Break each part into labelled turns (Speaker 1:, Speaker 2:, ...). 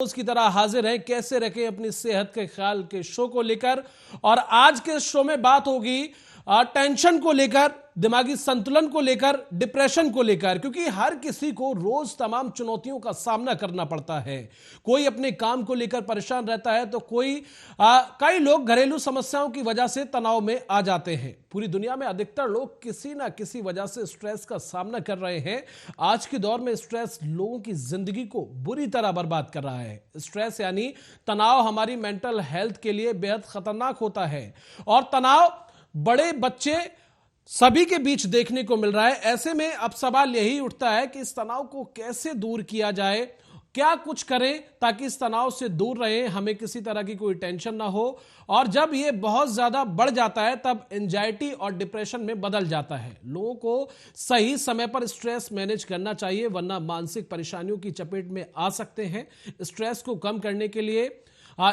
Speaker 1: उसकी तरह हाजिर हैं कैसे रखें अपनी सेहत के ख्याल के शो को लेकर। और आज के शो में बात होगी टेंशन को लेकर, दिमागी संतुलन को लेकर, डिप्रेशन को लेकर, क्योंकि हर किसी को रोज तमाम चुनौतियों का सामना करना पड़ता है। कोई अपने काम को लेकर परेशान रहता है तो कई लोग घरेलू समस्याओं की वजह से तनाव में आ जाते हैं। पूरी दुनिया में अधिकतर लोग किसी ना किसी वजह से स्ट्रेस का सामना कर रहे हैं। आज के दौर में स्ट्रेस लोगों की जिंदगी को बुरी तरह बर्बाद कर रहा है। स्ट्रेस यानी तनाव हमारी मेंटल हेल्थ के लिए बेहद खतरनाक होता है और तनाव बड़े बच्चे सभी के बीच देखने को मिल रहा है। ऐसे में अब सवाल यही उठता है कि इस तनाव को कैसे दूर किया जाए, क्या कुछ करें ताकि इस तनाव से दूर रहें, हमें किसी तरह की कोई टेंशन ना हो। और जब ये बहुत ज्यादा बढ़ जाता है तब एंजाइटी और डिप्रेशन में बदल जाता है। लोगों को सही समय पर स्ट्रेस मैनेज करना चाहिए, वरना मानसिक परेशानियों की चपेट में आ सकते हैं। स्ट्रेस को कम करने के लिए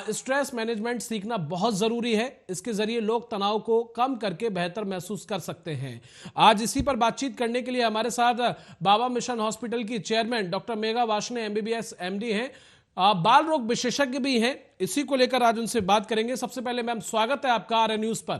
Speaker 1: स्ट्रेस मैनेजमेंट सीखना बहुत जरूरी है। इसके जरिए लोग तनाव को कम करके बेहतर महसूस कर सकते हैं। आज इसी पर बातचीत करने के लिए हमारे साथ बाबा मिशन हॉस्पिटल की chairman doctor Megha Varshney MBBS MD हैं, बाल रोग विशेषज्ञ भी हैं। इसी को लेकर आज उनसे बात करेंगे। सबसे पहले मैम, स्वागत है आपका RN न्यूज पर।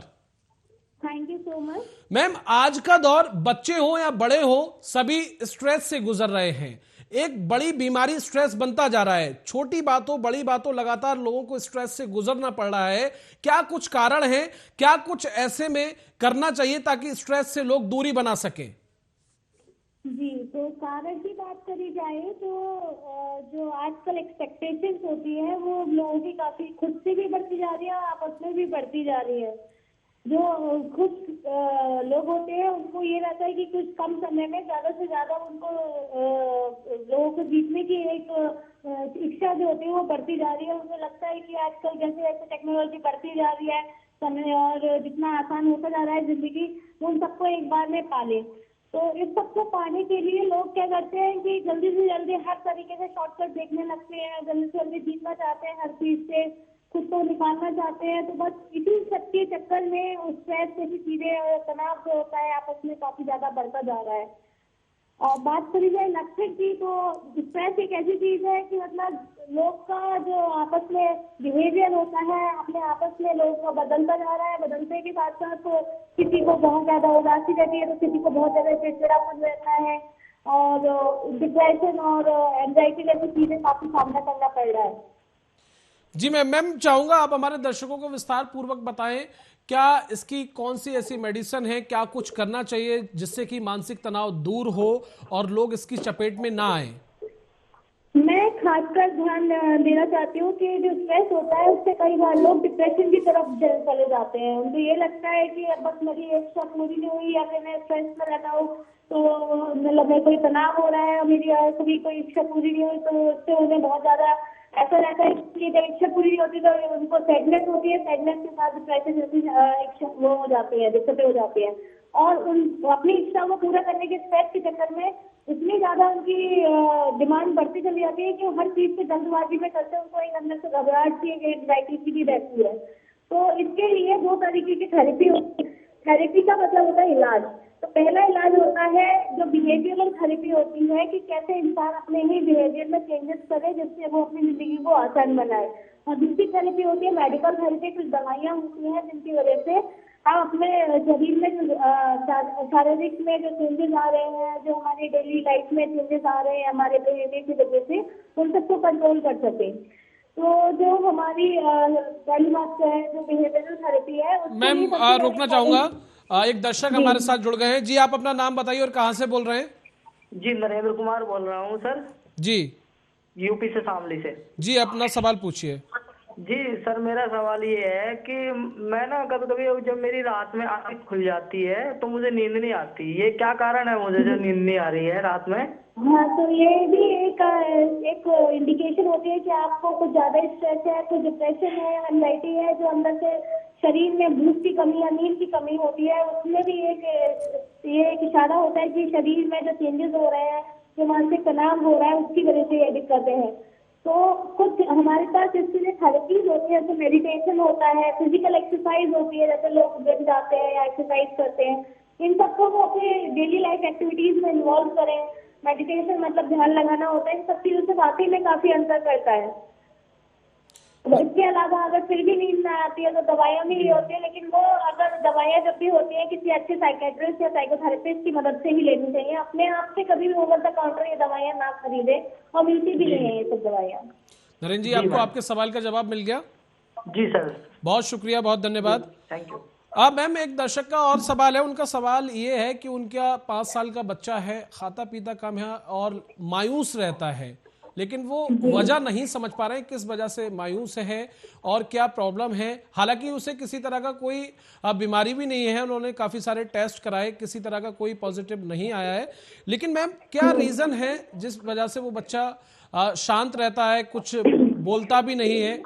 Speaker 2: Thank you so much.
Speaker 1: Ma'am, आज का दौर बच्चे हो या बड़े हो सभी स्ट्रेस से गुजर रहे हैं। एक बड़ी बीमारी स्ट्रेस बनता जा रहा है। छोटी बातों बड़ी बातों लगातार लोगों को स्ट्रेस से गुजरना पड़ रहा है। क्या कुछ कारण है, क्या कुछ ऐसे में करना चाहिए ताकि स्ट्रेस से लोग दूरी बना सकें?
Speaker 2: जी, तो कारण की बात करी जाए तो जो आजकल एक्सपेक्टेशंस होती है वो लोगों की काफी खुद से भी बढ़ती जा रही है और आपस में भी बढ़ती जा रही है। जो खुद लोग होते हैं उनको ये रहता है कि कुछ कम समय में ज्यादा से ज्यादा उनको लोगों को जीतने की एक इच्छा जो होती है वो बढ़ती जा रही है। उनको लगता है कि आजकल जैसे जैसे टेक्नोलॉजी बढ़ती जा रही है, समय और जितना आसान होता जा रहा है जिंदगी, उन सबको एक बार में पाले। तो इस सबको पाने के लिए लोग क्या करते हैं कि जल्दी से जल्दी हर तरीके से शॉर्टकट देखने लगते हैं, जल्दी से जल्दी जीतना चाहते हैं, हर चीज से खुद को निकालना चाहते हैं। तो बस इसी सब के चक्कर में स्ट्रेस जैसी चीजें और तनाव जो होता है आपस में काफी ज्यादा बढ़ता जा रहा है। और बात करी जाए लक्षण की, तो स्ट्रेस एक ऐसी चीज है कि मतलब लोग का जो आपस में बिहेवियर होता है अपने आपस में लोगों का बदलता जा रहा है। बदलते के साथ साथ तो किसी को बहुत ज्यादा उदासी रहती है तो किसी को बहुत ज्यादा चिड़चिड़ापन रहता है और डिप्रेशन और एंजाइटी जैसी चीजें काफी सामना करना पड़ रहा है।
Speaker 1: जी मैम, चाहूंगा आप हमारे दर्शकों को विस्तार पूर्वक बताएं, क्या इसकी कौन सी ऐसी मेडिसिन है, क्या कुछ करना चाहिए जिससे कि मानसिक तनाव दूर हो और लोग इसकी चपेट में ना आए?
Speaker 2: मैं खासकर ध्यान देना चाहती हूँ कि जो स्ट्रेस होता है उससे कई बार लोग डिप्रेशन की तरफ चले जाते हैं। उनको ये लगता है कि अब बस मेरी एक इच्छा पूरी नहीं हुई या फिर मैं स्ट्रेस में रहता हूँ तो मतलब मेरे कोई तनाव हो रहा है और मेरी कभी कोई इच्छा पूरी नहीं हुई, तो उससे उन्हें बहुत ज्यादा ऐसा रहता है कि जब इच्छा पूरी नहीं होती तो उनको सैडनेस होती है, सैडनेस के साथ डिप्रेशन जैसी इच्छा वो हो जाती है, दिक्कतें हो जाती है। और उन अपनी इच्छा को पूरा करने के स्ट्रेस के चक्कर में इतनी ज्यादा उनकी डिमांड बढ़ती चली जाती है कि हर चीज पे जल्दबाजी में करते हैं। उनको एक अंदर से घबराहट सी एंग्जाइटी सी भी रहती है। तो इसके लिए दो तरीके की थेरेपी होती है। थेरेपी का मतलब होता है इलाज। तो पहला इलाज होता है जो बिहेवियरल थेरेपी होती है कि कैसे इंसान अपने ही बिहेवियर में चेंजेस करे जिससे वो अपनी जिंदगी को आसान बनाए। और दूसरी थेरेपी होती है मेडिकल थेरेपी। कुछ दवाइयाँ होती हैं जिनकी वजह से हम अपने शरीर में जो शारीरिक में जो चेंजेस आ रहे हैं, जो हमारी डेली लाइफ में चेंजेस आ रहे हैं हमारे बिहेवियर की वजह से, उन सबको कंट्रोल कर सके। तो जो हमारी पहली बात है जो बिहेवियरल थेरेपी है
Speaker 1: मैम, रोकना चाहूंगा, एक दर्शक हमारे साथ जुड़ गए हैं। जी, आप अपना नाम बताइए और कहां से बोल रहे हैं?
Speaker 3: जी, नरेंद्र कुमार बोल रहा हूँ सर।
Speaker 1: जी,
Speaker 3: यूपी से, शामली से।
Speaker 1: जी, अपना सवाल पूछिए।
Speaker 3: जी सर, मेरा सवाल ये है कि मैं ना कभी कभी जब मेरी रात में आंख खुल जाती है तो मुझे नींद नहीं आती। ये क्या कारण है मुझे जो नींद नहीं आ रही है रात में?
Speaker 2: हाँ, तो ये भी एक इंडिकेशन होती है कि आपको कुछ ज्यादा स्ट्रेस है, कुछ डिप्रेशन है, एंजाइटी है, जो अंदर से शरीर में भूख की कमी या नींद की कमी होती है। उसमें भी ये एक इशारा होता है कि शरीर में जो चेंजेस हो रहे हैं, जो मानसिक तनाव हो रहा है, उसकी वजह से ये दिक्कतें हैं। तो कुछ हमारे पास इसके लिए थेरेपीज होती है, तो मेडिटेशन होता है, फिजिकल एक्सरसाइज होती है, जैसे लोग जिम जाते हैं या एक्सरसाइज करते हैं। इन सबको वो अपने डेली लाइफ एक्टिविटीज में इन्वॉल्व करें। मेडिटेशन मतलब ध्यान लगाना होता है। इन सब चीजों से वाकई में काफी अंतर करता है। इसके अलावा अगर फिर भी नींद ना आती है तो दवाइयाँ भी ली होती है, लेकिन वो अगर दवाइयाँ जब भी होती हैं किसी अच्छे साइकेट्रिस्ट या साइकोथेरेपिस्ट की मदद से ही लेनी चाहिए। अपने आप से कभी भी ओवर द काउंटर ये दवाइयाँ ना खरीदे, और मिलती भी नहीं है ये सब दवाइयाँ।
Speaker 1: नरेंद्र जी,
Speaker 3: जी
Speaker 1: आपको
Speaker 3: मैम।
Speaker 1: आपके सवाल का जवाब मिल गया?
Speaker 3: जी सर।
Speaker 1: बहुत शुक्रिया, बहुत धन्यवाद।
Speaker 3: Thank you.
Speaker 1: अब मैम एक दर्शक का और सवाल है। उनका सवाल ये है कि उनका 5 साल का बच्चा है, खाता पीता कम है और मायूस रहता है, लेकिन वो वजह नहीं समझ पा रहे हैं किस वजह से मायूस है और क्या प्रॉब्लम है। हालांकि उसे किसी तरह का कोई बीमारी भी नहीं है, उन्होंने काफी सारे टेस्ट कराए, किसी तरह का कोई पॉजिटिव नहीं आया है। लेकिन मैम क्या रीजन है जिस वजह से वो बच्चा शांत रहता है, कुछ बोलता भी नहीं है?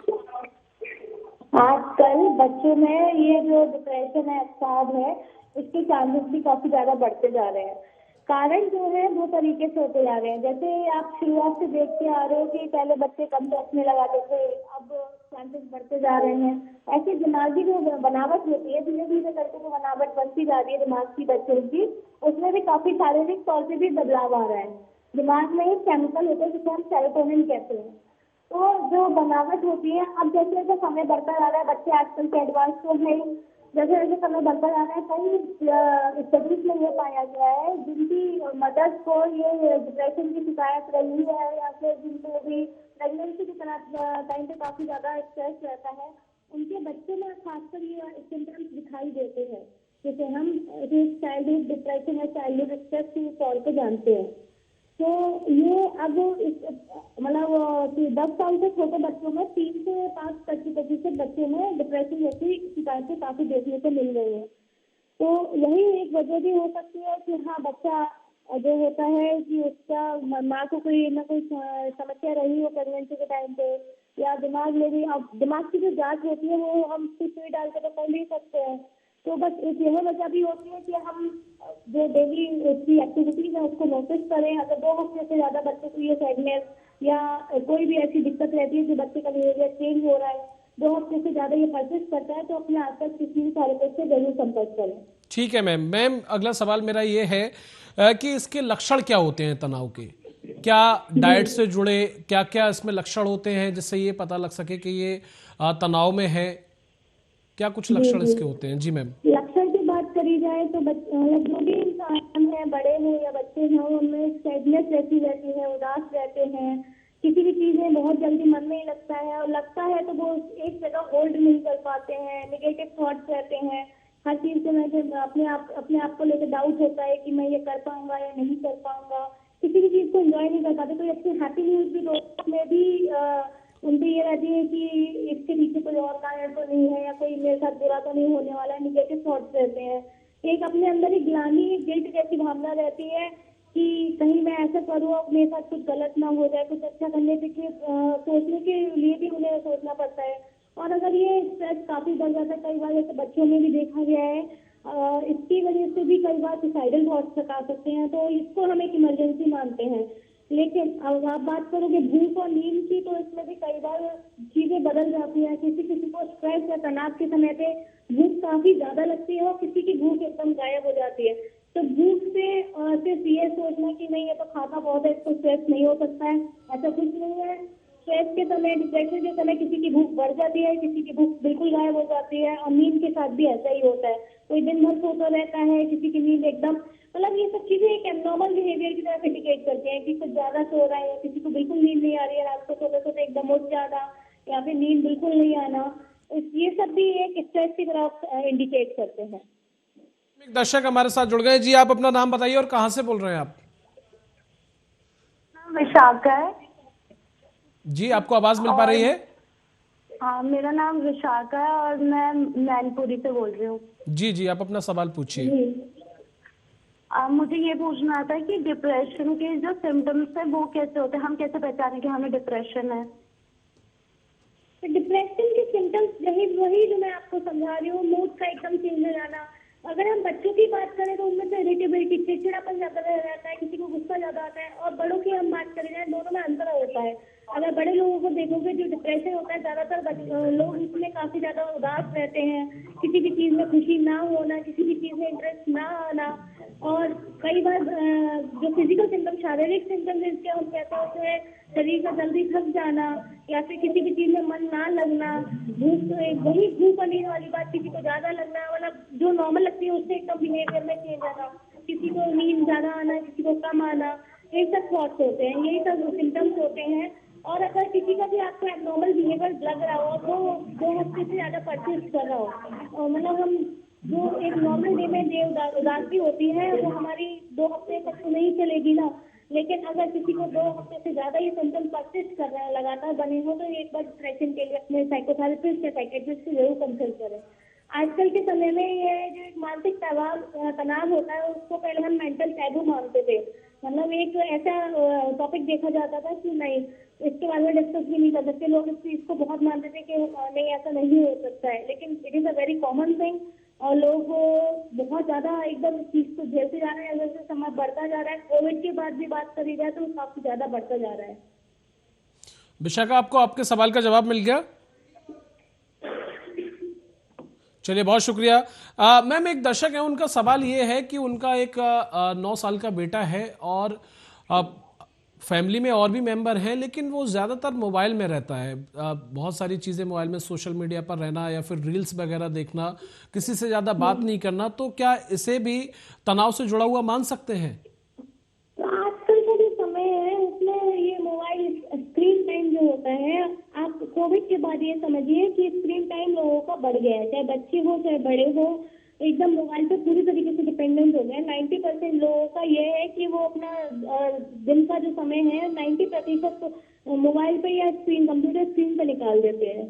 Speaker 2: आजकल बच्चों में ये जो डिप्रेशन है, अवसाद है, इसके चांसेस भी काफी ज्यादा बढ़ते जा रहे हैं। कारण जो है दो तरीके से होते जा रहे हैं। जैसे आप शुरुआत से देखते आ रहे हो कि पहले बच्चे कम चश्मे लगाते थे, अब चांसेस बढ़ते जा रहे हैं। ऐसे दिमागी जो बनावट होती है, धीरे धीरे करके जो बनावट बनती जा रही है दिमाग की बच्चों की, उसमें भी काफी शारीरिक तौर से भी बदलाव आ रहा है। दिमाग में एक केमिकल होता है जिसे हम सेरोटोनिन कहते हैं। तो जो बनावट होती है, अब जैसे जैसे समय बढ़ता जा रहा है, बच्चे आजकल के एडवांस तो है ही, जैसे जैसे समय बढ़ता जा रहा है, कई स्टडीज में ये पाया गया है जिनकी मदर्स को ये डिप्रेशन की शिकायत रही है, या फिर जिनको भी प्रेगनेंसी के टाइम पे काफी ज्यादा स्ट्रेस रहता है, उनके बच्चों में खासकर ये सिम्टम्स दिखाई देते हैं, जिसे हम चाइल्डहुड डिप्रेशन या चाइल्डहुड स्ट्रेस के तौर पर जानते हैं। तो ये अब मतलब 10 साल से छोटे बच्चों में 3 से 5% बच्चों में डिप्रेशन जैसी शिकायतें काफी देखने को मिल रही है। तो यही एक वजह भी हो सकती है कि हाँ, बच्चा जो होता है कि उसका माँ को कोई ना कोई समस्या रही हो प्रेगनेंसी के टाइम पे, या दिमाग में भी। अब दिमाग की जो जांच होती है वो हम सुई डाल के तो कर नहीं सकते हैं। तो बस एक यह वजह भी होती है कि हम जो डेली उसकी एक्टिविटीज है उसको नोटिस करें। अगर 2 हफ्ते से ज्यादा बच्चे को ये सैडनेस या कोई भी ऐसी दिक्कत रहती है कि बच्चे का बिहेवियर चेंज हो रहा है, 2 हफ्ते से ज्यादा ये परसिस्ट करता है, तो अपने आसपास किसी भी थेरेपिस्ट से जरूर संपर्क करें।
Speaker 1: ठीक है मैम। मैम अगला सवाल मेरा ये है कि इसके लक्षण क्या होते हैं तनाव के? क्या डाइट से जुड़े क्या क्या इसमें लक्षण होते हैं जिससे ये पता लग सके कि ये तनाव में है? क्या कुछ लक्षण इसके होते हैं? जी मैम।
Speaker 2: लक्षण की बात करी जाए तो जो भी इंसान है, बड़े हो या बच्चे हों, उनमें सैडनेस रहती है, उदास रहते हैं, किसी भी चीज में बहुत जल्दी मन नहीं लगता है, और लगता है तो वो एक जगह होल्ड नहीं कर पाते हैं, निगेटिव थॉट्स रहते हैं, हर चीज से अपने आप को लेकर डाउट होता है कि मैं ये कर पाऊंगा या नहीं कर पाऊंगा, किसी भी चीज को एंजॉय नहीं कर पाते। तो अच्छी हैप्पी न्यूज भी दोस्तों में भी उनकी ये रहती है कि इसके पीछे कोई और कारण तो नहीं है, या कोई मेरे साथ बुरा तो नहीं होने वाला है, निगेटिव थॉट्स रहते हैं। एक अपने अंदर ही ग्लानि, गिल्ट जैसी भावना रहती है कि कहीं मैं ऐसा करूँ और मेरे साथ कुछ गलत ना हो जाए, कुछ अच्छा करने के सोचने के लिए भी उन्हें सोचना पड़ता है। और अगर ये स्ट्रेस काफी बढ़ जाता है, कई बार जैसे बच्चों में भी देखा गया है, इसकी वजह से भी कई बार सुसाइडल थॉट्स तक आ सकते हैं। तो इसको हम एक इमरजेंसी मानते हैं। लेकिन अब आप बात करोगे भूख और नींद की, तो इसमें भी कई बार चीजें बदल जाती है। किसी को स्ट्रेस या तनाव के समय पे भूख काफी ज्यादा लगती है और किसी की भूख एकदम गायब हो जाती है। तो भूख से सिर्फ ये सोचना कि नहीं ये तो खाता बहुत है, इसको स्ट्रेस नहीं हो सकता है, ऐसा कुछ नहीं है। स्ट्रेस के समय, डिप्रेशन के समय किसी की भूख बढ़ जाती है, किसी की भूख बिल्कुल गायब हो जाती है। और नींद के साथ भी ऐसा ही होता है, कोई दिन भर सोता रहता है, किसी की नींद एकदम, मतलब ये सब चीजें एक एबनॉर्मल बिहेवियर की तरफ इंडिकेट करते हैं कि कुछ ज्यादा सो रहा है, किसी को बिल्कुल नींद नहीं आ रही है, रात को सोते सोते एकदम उठ जाना, या फिर नींद बिल्कुल नहीं आना, ये सब भी एक स्ट्रेस की तरफ इंडिकेट करते हैं।
Speaker 1: एक दर्शक हमारे साथ जुड़ गए। जी आप अपना नाम बताइए और कहाँ से बोल रहे हैं आप?
Speaker 2: विशाखा है।
Speaker 1: जी आपको आवाज मिल पा रही है?
Speaker 2: हाँ, मेरा नाम विशाखा है और मैं मैनपुरी से बोल रही हूँ।
Speaker 1: जी जी, आप अपना सवाल पूछिए।
Speaker 2: मुझे ये पूछना था कि डिप्रेशन के जो सिम्टम्स है वो कैसे होते हैं, हम कैसे पहचानें कि हमें डिप्रेशन है? तो डिप्रेशन के सिम्टम्स वही जो मैं आपको समझा रही हूँ, मूड का एकदम चेंज हो जाना। अगर हम बच्चों की बात करें तो उनमें से इरिटेबिलिटी, चिड़चिड़ापन ज्यादा रहता है, किसी को गुस्सा ज्यादा आता है। और बड़ों की हम बात करें जाए, दोनों में अंतर होता है। अगर बड़े लोगों को देखोगे जो डिप्रेशन होता है, ज्यादातर लोग इसमें काफी ज्यादा उदास रहते हैं, किसी भी चीज में खुशी ना होना, किसी भी चीज में इंटरेस्ट ना आना, और कई बार जो फिजिकल सिम्टम, शारीरिक सिम्टम्स इसके हम कहते हैं उसमें शरीर का जल्दी थक जाना, या फिर किसी भी चीज में मन ना लगना, भूख, वही भूख और नींद वाली बात, किसी को ज्यादा लगना, मतलब जो नॉर्मल लगती है उससे एकदम बिहेवियर में चेंज आना, किसी को नींद ज्यादा आना, किसी को कम आना, यही सब थॉट्स होते हैं, यही सब सिम्टम्स होते हैं। और अगर किसी का भी आपको एबनॉर्मल बिहेवियर लग रहा हो, वो 2 हफ्ते से ज्यादा परसिस्ट कर रहा हो, मतलब हम जो एक नॉर्मल डे में डे उदासी होती है वो हमारी 2 हफ्ते तक तो नहीं चलेगी ना, लेकिन अगर किसी को 2 हफ्ते से ज्यादा ये सिम्टम परसिस्ट कर रहे हैं, लगातार बने हो, तो एक बार डिप्रेशन के लिए अपने साइकोथेरेपिस्ट या साइकेट्रिस्ट से जरूर कंसल्ट करें। आजकल के समय में ये जो एक मानसिक तनाव होता है उसको पहले हम मेंटल टैबू मानते थे, मतलब एक ऐसा टॉपिक देखा जाता था कि नहीं, इसके बारे में डिस्कस भी नहीं कर सकते, लोग इस चीज को बहुत मानते थे कि नहीं ऐसा नहीं हो सकता है, लेकिन it is a very common thing और लोग बहुत ज्यादा एकदम इस चीज को झेलते जा रहे हैं। जैसे समय बढ़ता जा रहा है, कोविड के बाद भी बात करी जाए तो काफी ज्यादा बढ़ता जा रहा है।
Speaker 1: विशाखा, आपको आपके सवाल का जवाब मिल गया? चलिए, बहुत शुक्रिया। मैम, एक दर्शक है, उनका सवाल ये है कि उनका एक 9 साल का बेटा है और फैमिली में और भी मेंबर हैं, लेकिन वो ज़्यादातर मोबाइल में रहता है। बहुत सारी चीज़ें मोबाइल में, सोशल मीडिया पर रहना या फिर रील्स वगैरह देखना, किसी से ज़्यादा बात नहीं करना, तो क्या इसे भी तनाव से जुड़ा हुआ मान सकते हैं?
Speaker 2: तो आजकल का जो समय है उसमें ये मोबाइल स्क्रीन टाइम जो होता है, आप कोविड के बाद ये समझिए कि स्क्रीन टाइम लोगों का बढ़ गया है, चाहे बच्चे हो चाहे बड़े हो, एकदम मोबाइल पे पूरी तरीके से डिपेंडेंट हो गए। 90% लोगों का ये है कि वो अपना दिन का जो समय है 90% मोबाइल पे या स्क्रीन, कंप्यूटर स्क्रीन पे निकाल देते हैं।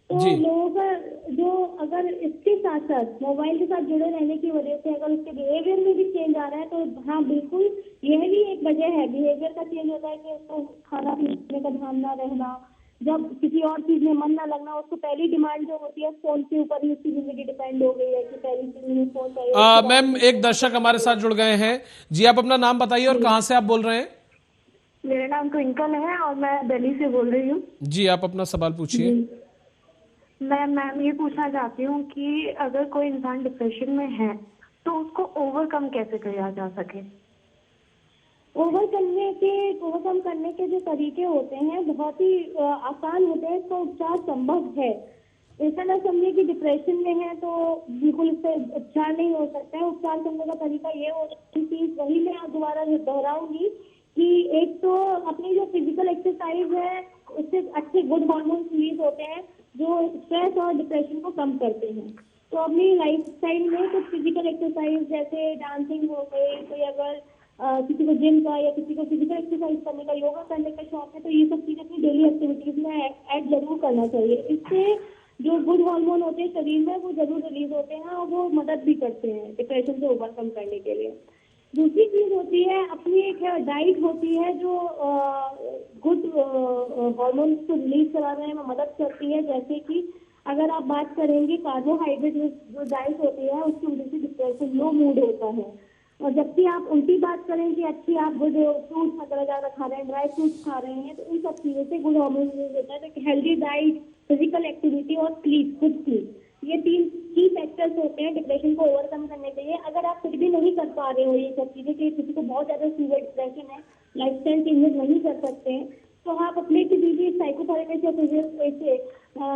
Speaker 2: तो लोगों का जो, अगर इसके साथ साथ मोबाइल के साथ जुड़े रहने की वजह से अगर उसके बिहेवियर में भी चेंज आ रहा है, तो हाँ बिल्कुल यह भी एक वजह है। बिहेवियर का चेंज होता है कि उसको खाना पीने का ध्यान ना रहना, जब किसी और चीज में मन ना लगना, उसको पहली डिमांड जो होती है फोन के ऊपर ही उसकी जिंदगी डिपेंड हो गई है कि पहली चीज फोन चाहिए।
Speaker 1: मैम, एक दर्शक हमारे साथ जुड़ गए हैं। जी, आप अपना नाम बताइए और कहाँ से आप बोल रहे हैं?
Speaker 2: मेरा नाम ट्विंकल है और मैं दिल्ली से बोल रही हूँ।
Speaker 1: जी, आप अपना सवाल पूछिए।
Speaker 2: मैं मैम ये पूछना चाहती हूँ कि अगर कोई इंसान डिप्रेशन में है तो उसको ओवरकम कैसे किया जा सके? ओवरकम करने के जो तरीके होते हैं बहुत ही आसान होते हैं, इसका उपचार संभव है। ऐसा ना समझिए कि डिप्रेशन में है तो बिल्कुल इससे उपचार नहीं हो सकता है। उपचार करने का तरीका ये होता है कि वही मैं दोबारा दोहराऊंगी कि एक तो अपनी जो फिजिकल एक्सरसाइज है उससे अच्छे गुड हार्मोन्स रिलीज होते हैं जो स्ट्रेस और डिप्रेशन को कम करते हैं। तो अपनी लाइफ स्टाइल में कुछ फिजिकल एक्सरसाइज जैसे डांसिंग हो गई, कोई अगर किसी को जिम का या किसी को फिजिकल एक्सरसाइज करने का, योगा करने का शौक है तो ये सब चीजें अपनी डेली एक्टिविटीज में ऐड जरूर करना चाहिए। इससे जो गुड हार्मोन होते हैं शरीर में वो जरूर रिलीज होते हैं और वो मदद भी करते हैं डिप्रेशन से ओवरकम करने के लिए। दूसरी चीज होती है अपनी एक डाइट होती है जो गुड हार्मोन्स को रिलीज कराने में मदद करती है। जैसे कि अगर आप बात करेंगे कार्बोहाइड्रेट जो डाइट होती है उसकी वजह से डिप्रेशन लो मूड होता है, और जबकि आप उल्टी बात करें कि अच्छी आप गुड फ्रूट्स वगैरह ज्यादा खा रहे हैं, ड्राई फ्रूट्स खा रहे हैं, तो इन सब चीजों से गुड हार्मोन रिलीज होता है। तो हेल्दी डाइट, फिजिकल एक्टिविटी और स्लीप, गुड स्लीप, ये 3 की फैक्टर्स होते हैं डिप्रेशन को ओवरकम करने के लिए। अगर आप कुछ भी नहीं कर पा रहे हो ये सब चीजें, कि किसी को बहुत ज्यादा सीवियर डिप्रेशन है, लाइफस्टाइल चेंजेस नहीं कर सकते हैं, तो आप अपने किसी भी साइकोथेरेपिस्ट या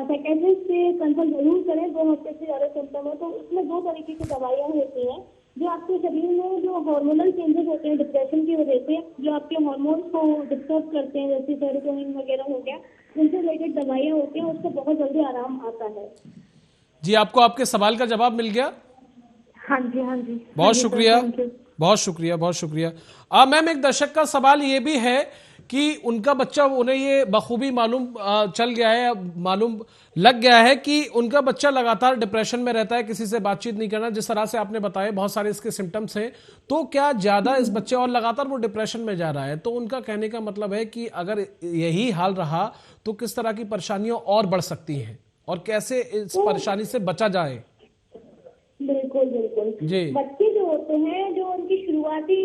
Speaker 2: साइकेट्रिस्ट से कंसल्ट जरूर करें। 2 हफ्ते से ज्यादा सिम्टम हो तो उसमें 2 तरीके की दवाइयाँ होती हैं जो आपके शरीर में जो हार्मोनल चेंजेस होते हैं डिप्रेशन की वजह से, जो आपके हार्मोन्स को डिस्टर्ब करते हैं, जैसे सेरोटोनिन वगैरह हो गया, उनसे रिलेटेड दवाइयाँ होती हैं, उससे बहुत जल्दी आराम आता है।
Speaker 1: जी, आपको आपके सवाल का जवाब मिल गया?
Speaker 2: हाँ जी, हाँ जी,
Speaker 1: बहुत शुक्रिया, बहुत शुक्रिया, बहुत शुक्रिया। मैम, एक दर्शक का सवाल ये भी है कि उनका बच्चा, उन्हें ये बखूबी मालूम चल गया है, मालूम लग गया है कि उनका बच्चा लगातार डिप्रेशन में रहता है, किसी से बातचीत नहीं करना, जिस तरह से आपने बताया बहुत सारे इसके सिम्टम्स हैं। तो क्या ज्यादा इस बच्चे, और लगातार वो डिप्रेशन में जा रहा है, तो उनका कहने का मतलब है कि अगर यही हाल रहा तो किस तरह की परेशानियां और बढ़ सकती हैं और कैसे इस परेशानी से बचा जाए?
Speaker 2: बिल्कुल बिल्कुल
Speaker 1: जी।
Speaker 2: बच्चे जो होते हैं, जो उनकी शुरुआती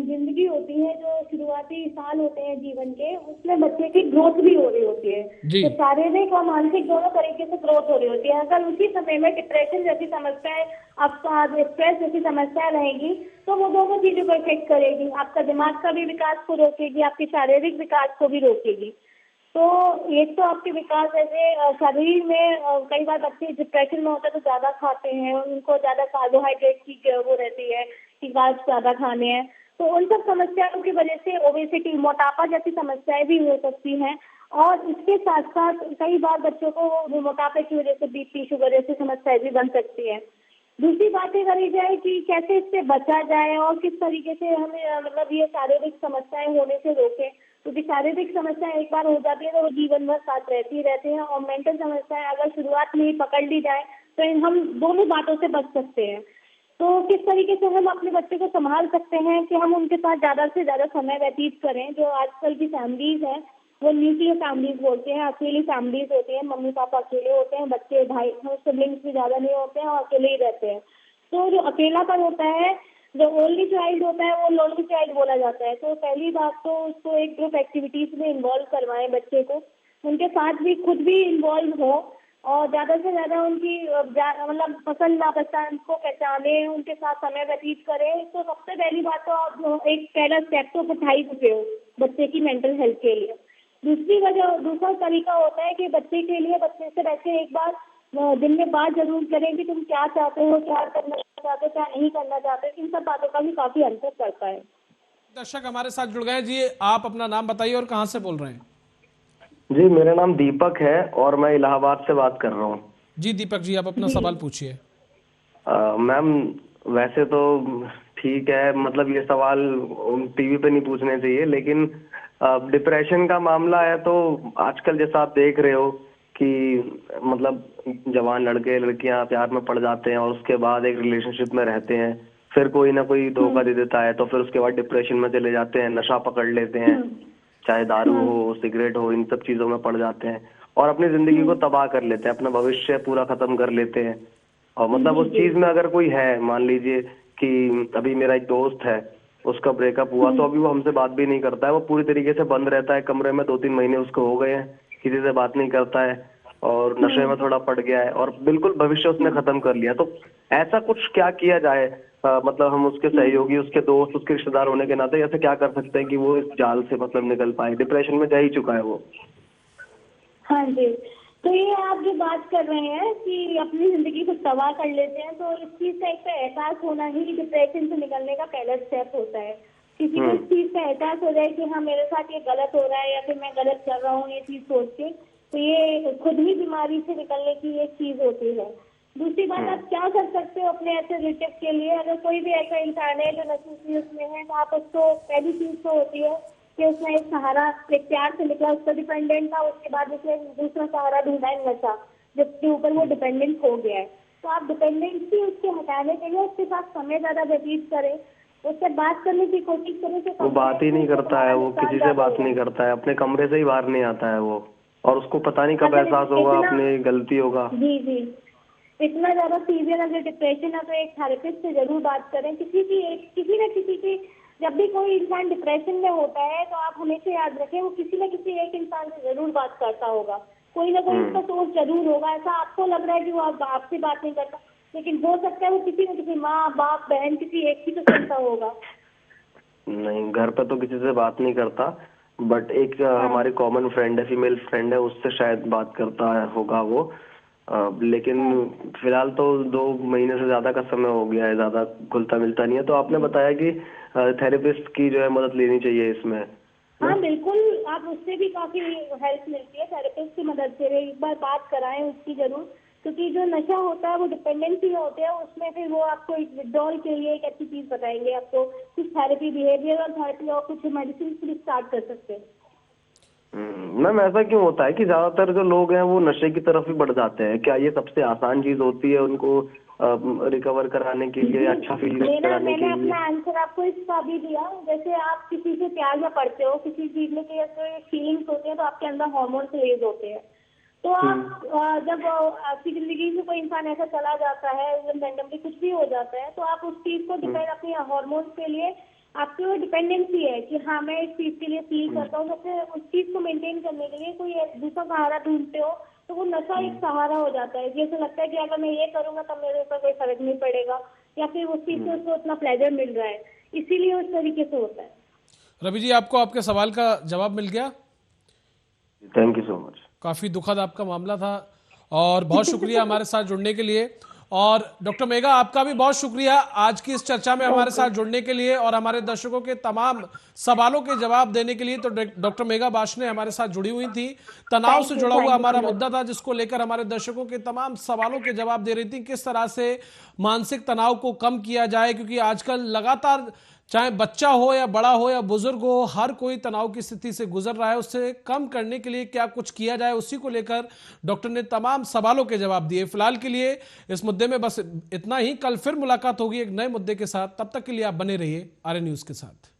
Speaker 2: जिंदगी होती है, जो शुरुआती साल होते हैं जीवन के, उसमें बच्चे की ग्रोथ भी हो रही होती है।
Speaker 1: जी।
Speaker 2: तो शारीरिक और मानसिक दोनों तरीके से ग्रोथ हो रही होती है। अगर उसी समय में डिप्रेशन जैसी समस्याएं, आपका स्ट्रेस जैसी समस्या रहेगी, तो वो दोनों चीजों को इफेक्ट करेगी। आपका दिमाग का भी विकास को रोकेगी, आपके शारीरिक विकास को भी रोकेगी। तो एक तो आपके विकास ऐसे शरीर में कई बार बच्चे डिप्रेशन में होते हैं तो ज्यादा खाते हैं, उनको ज्यादा कार्बोहाइड्रेट की वो रहती है कि कार्ब्स ज्यादा खाने हैं, तो उन सब समस्याओं की वजह से ओबेसिटी, मोटापा जैसी समस्याएं भी हो सकती हैं। और इसके साथ साथ कई बार बच्चों को मोटापे की वजह से बीपी, शुगर जैसी समस्याएं भी बन सकती है। दूसरी बात ये करी जाए कि कैसे इससे बचा जाए और किस तरीके से हमें मतलब ये शारीरिक समस्याएं होने से रोके, क्योंकि शारीरिक समस्याएं एक बार हो जाती है तो वो जीवन भर साथ रहती रहती हैं। और मेंटल समस्याएं अगर शुरुआत में ही पकड़ ली जाए तो हम दोनों बातों से बच सकते हैं। तो किस तरीके से हम अपने बच्चे को संभाल सकते हैं कि हम उनके साथ ज्यादा से ज्यादा समय व्यतीत करें। जो आजकल की फैमिलीज हैं वो न्यूक्लियर फैमिलीज बोलते हैं, अकेली फैमिलीज होती हैं, मम्मी पापा अकेले होते हैं, बच्चे भाई सिबलिंग्स भी ज्यादा नहीं होते हैं और अकेले ही रहते हैं। तो जो अकेलापन होता है, जो ओनली चाइल्ड होता है, वो लोनली चाइल्ड बोला जाता है। तो पहली बात तो उसको एक ग्रुप एक्टिविटीज में इन्वॉल्व करवाएं, बच्चे को उनके साथ भी खुद भी इन्वॉल्व हो और ज्यादा से ज्यादा उनकी मतलब पसंद नापसंद को पहचाने, उनके साथ समय व्यतीत करें। तो सबसे पहली बात तो आप एक पहला स्टेप तो उठाई चुके हो बच्चे की मेंटल हेल्थ के लिए। दूसरा तरीका होता है कि बच्चे के लिए बच्चे से बैठ के एक बार दिन में बात जरूर करें कि तुम क्या चाहते हो, क्या करना चाहते हो, क्या नहीं करना चाहते। इन सब बातों का भी काफी अंतर पड़ता है।
Speaker 1: दर्शक हमारे साथ जुड़ गए हैं जी, आप अपना नाम बताइए और कहाँ से बोल रहे हैं?
Speaker 4: जी, मेरा नाम दीपक है और मैं इलाहाबाद से बात कर रहा हूँ।
Speaker 1: जी दीपक जी, आप अपना सवाल पूछिए।
Speaker 4: मैम, वैसे तो ठीक है, मतलब ये सवाल टीवी पे नहीं पूछने चाहिए, लेकिन डिप्रेशन का मामला है तो आजकल जैसा आप देख रहे हो कि मतलब जवान लड़के लड़कियां प्यार में पड़ जाते हैं और उसके बाद एक रिलेशनशिप में रहते हैं, फिर कोई ना कोई धोखा दे देता है तो फिर उसके बाद डिप्रेशन में चले जाते हैं, नशा पकड़ लेते हैं, चाहे दारू हो, सिगरेट हो, इन सब चीजों में पड़ जाते हैं और अपनी जिंदगी को तबाह कर लेते हैं, अपना भविष्य पूरा खत्म कर लेते हैं। और मतलब उस चीज में अगर कोई है, मान लीजिए कि अभी मेरा एक दोस्त है, उसका ब्रेकअप हुआ तो अभी वो हमसे बात भी नहीं करता है, वो पूरी तरीके से बंद रहता है कमरे में, 2-3 महीने उसको हो गए हैं, किसी से बात नहीं करता है और नशे में थोड़ा पड़ गया है और बिल्कुल भविष्य उसने खत्म कर लिया। तो ऐसा कुछ क्या किया जाए, मतलब हम उसके सहयोगी, उसके दोस्त, उसके रिश्तेदार होने के नाते ऐसे क्या कर सकते हैं कि वो इस जाल से मतलब निकल पाए? डिप्रेशन में जा ही चुका है वो।
Speaker 2: हाँ जी, तो ये आप जो बात कर रहे हैं कि अपनी जिंदगी को तबाह कर लेते हैं, तो इस चीज का एक तो एहसास होना ही डिप्रेशन से निकलने का पहला स्टेप होता है। किसी को इस चीज का एहसास हो जाए कि हाँ मेरे साथ ये गलत हो रहा है या फिर मैं गलत कर रहा हूँ ये चीज सोच के, तो ये खुद ही बीमारी से निकलने की एक चीज होती है। दूसरी बात, आप क्या कर सकते हो अपने ऐसे रिलेटिव के लिए? अगर कोई भी ऐसा इंसान है जो नशे में है, तो आप उसको, पहली चीज तो होती है कि उसने एक सहारा, एक प्यार से निकला, उसका डिपेंडेंट था, उसके बाद उसने दूसरा सहारा ढूंढा है नशा, जिसके ऊपर वो डिपेंडेंट हो गया है। तो आप डिपेंडेंसी उसके हटाने के लिए उसके साथ समय ज्यादा व्यतीत करें, उससे बात करने की कोशिश करें।
Speaker 4: वो बात ही नहीं करता है, वो किसी से बात नहीं करता है, अपने कमरे से ही बाहर नहीं आता है वो, और उसको पता नहीं कब एहसास होगा अपनी गलती होगा।
Speaker 2: जी जी, इतना ज्यादा सीवियर अगर डिप्रेशन है तो एक थेरेपिस्ट से जरूर बात करें। किसी न किसी की, जब भी कोई इंसान डिप्रेशन में होता है तो आप हमेशा याद रखें वो किसी न किसी एक इंसान से जरूर बात करता होगा, कोई ना कोई उसका सोर्स जरूर होगा। ऐसा आपको लग रहा है कि वो आपसे बात नहीं करता, लेकिन हो सकता है वो किसी न किसी माँ बाप बहन किसी एक ही तो सुनता होगा।
Speaker 4: नहीं, घर पे तो किसी से बात नहीं करता, बट एक हमारे कॉमन फ्रेंड है, फीमेल फ्रेंड है, उससे शायद बात करता होगा वो। लेकिन फिलहाल तो 2 महीने से ज्यादा का समय हो गया है, ज्यादा घुलता मिलता नहीं है। तो आपने बताया कि थेरेपिस्ट की जो है मदद लेनी चाहिए इसमें।
Speaker 2: हाँ बिल्कुल, आप उससे भी काफी हेल्प मिलती है, थेरेपिस्ट की मदद से एक बार बात कराएं उसकी जरूर, क्योंकि जो नशा होता है वो डिपेंडेंसी होते हैं, उसमें फिर वो आपको एक विड्रॉल के लिए एक अच्छी चीज बताएंगे, आपको कुछ थेरेपी, बिहेवियरल थेरेपी और कुछ मेडिसिन भी स्टार्ट कर सकते हैं।
Speaker 4: मैम, ऐसा क्यों होता है कि ज्यादातर जो लोग हैं वो नशे की तरफ ही बढ़ जाते हैं? क्या ये सबसे आसान चीज होती है उनको रिकवर कराने के लिए, अच्छा फील कराने के
Speaker 2: मैंने
Speaker 4: लिए?
Speaker 2: अपना आंसर आपको इसका भी दिया। जैसे आप किसी से प्यार में पड़ते हो, किसी चीज में फीलिंग्स होती है तो आपके अंदर हार्मोन्स रिलीज होते हैं, तो आप जब आपकी जिंदगी में कोई इंसान ऐसा चला जाता है, रैंडमली कुछ भी हो जाता है, तो आप उस चीज को डिपेंड अपनी हार्मोन्स के लिए आपकी वो डिपेंडेंसी है कि हाँ मैं इस चीज के लिए फील करता हूँ। सबसे उस चीज को मेंटेन करने के लिए कोई दूसरा सहारा ढूंढते हो तो वो नशा एक सहारा हो जाता है। जैसे लगता है कि अगर मैं ये करूंगा तब मेरे ऊपर कोई फर्क नहीं पड़ेगा, या फिर उस चीज से उसको उतना प्लेजर मिल रहा है, इसीलिए उस तरीके से होता है।
Speaker 1: रवि जी, आपको आपके सवाल का जवाब मिल गया?
Speaker 4: Thank you so much.
Speaker 1: काफी दुखद आपका मामला था और बहुत शुक्रिया हमारे साथ जुड़ने के लिए। और डॉक्टर मेघा, आपका भी बहुत शुक्रिया आज की इस चर्चा में हमारे साथ जुड़ने के लिए और हमारे दर्शकों के तमाम सवालों के जवाब देने के लिए। तो डॉक्टर मेघा बाशने हमारे साथ जुड़ी हुई थी, तनाव से जुड़ा हुआ हमारा मुद्दा था जिसको लेकर हमारे दर्शकों के तमाम सवालों के जवाब दे रही थी, किस तरह से मानसिक तनाव को कम किया जाए, क्योंकि आजकल लगातार चाहे बच्चा हो या बड़ा हो या बुजुर्ग हो, हर कोई तनाव की स्थिति से गुजर रहा है। उससे कम करने के लिए क्या कुछ किया जाए, उसी को लेकर डॉक्टर ने तमाम सवालों के जवाब दिए। फिलहाल के लिए इस मुद्दे में बस इतना ही। कल फिर मुलाकात होगी एक नए मुद्दे के साथ, तब तक के लिए आप बने रहिए आर्य न्यूज के साथ।